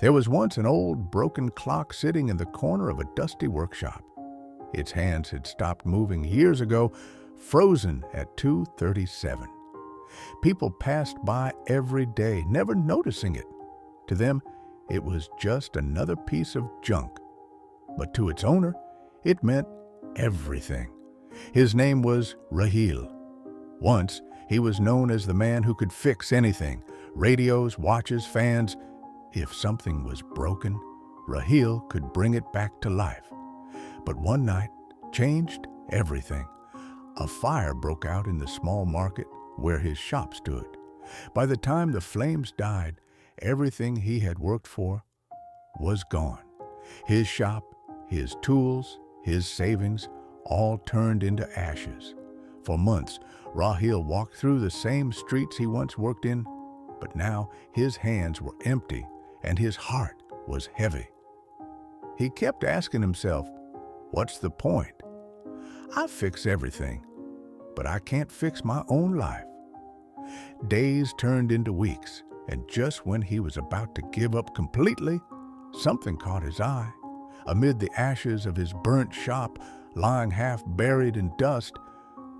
There was once an old broken clock sitting in the corner of a dusty workshop. Its hands had stopped moving years ago, frozen at 2:37. People passed by every day, never noticing it. To them, it was just another piece of junk. But to its owner, it meant everything. His name was Rahil. Once, he was known as the man who could fix anything: radios, watches, fans. If something was broken, Rahil could bring it back to life. But one night changed everything. A fire broke out in the small market where his shop stood. By the time the flames died, everything he had worked for was gone. His shop, his tools, his savings, all turned into ashes. For months, Rahil walked through the same streets he once worked in, but now his hands were empty and his heart was heavy. He kept asking himself, "What's the point? I fix everything, but I can't fix my own life." Days turned into weeks, and just when he was about to give up completely, something caught his eye. Amid the ashes of his burnt shop, lying half buried in dust,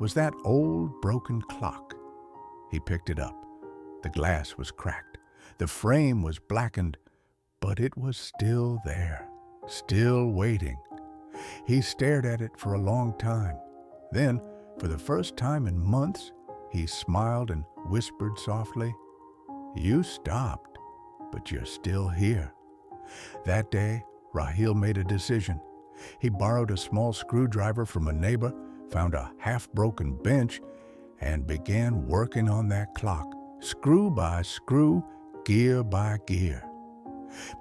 was that old broken clock. He picked it up. The glass was cracked. The frame was blackened, but it was still there, still waiting. He stared at it for a long time. Then, for the first time in months, he smiled and whispered softly, "You stopped, but you're still here." That day, Rahil made a decision. He borrowed a small screwdriver from a neighbor, found a half-broken bench, and began working on that clock, screw by screw, gear by gear.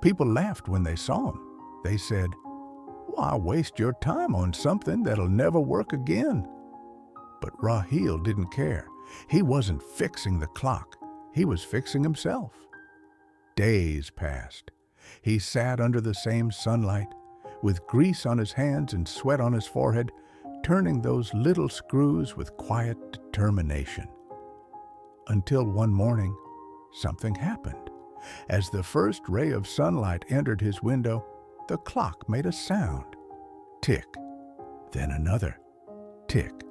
People laughed when they saw him. They said, "Why waste your time on something that'll never work again?" But Rahil didn't care. He wasn't fixing the clock. He was fixing himself. Days passed. He sat under the same sunlight, with grease on his hands and sweat on his forehead, turning those little screws with quiet determination. Until one morning, something happened. As the first ray of sunlight entered his window, the clock made a sound. Tick, then another. Tick,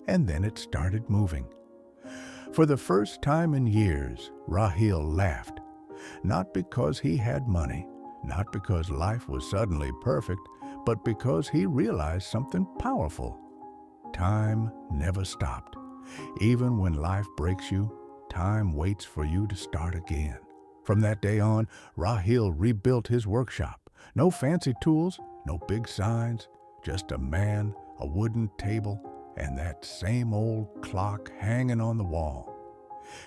and then it started moving. For the first time in years, Rahil laughed. Not because he had money, not because life was suddenly perfect, but because he realized something powerful. Time never stopped. Even when life breaks you, time waits for you to start again. From that day on, Rahil rebuilt his workshop. No fancy tools, no big signs, just a man, a wooden table, and that same old clock hanging on the wall.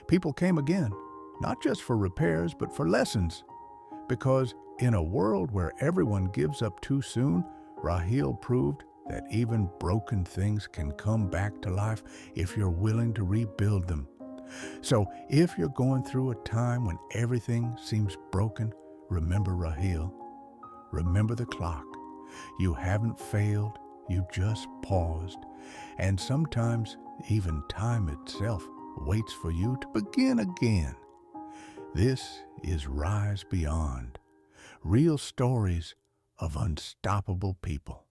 People came again, not just for repairs, but for lessons. Because in a world where everyone gives up too soon, Rahil proved that even broken things can come back to life if you're willing to rebuild them. So if you're going through a time when everything seems broken, remember Rahil. Remember the clock. You haven't failed, you just paused. And sometimes even time itself waits for you to begin again. This is Rise Beyond, real stories of unstoppable people.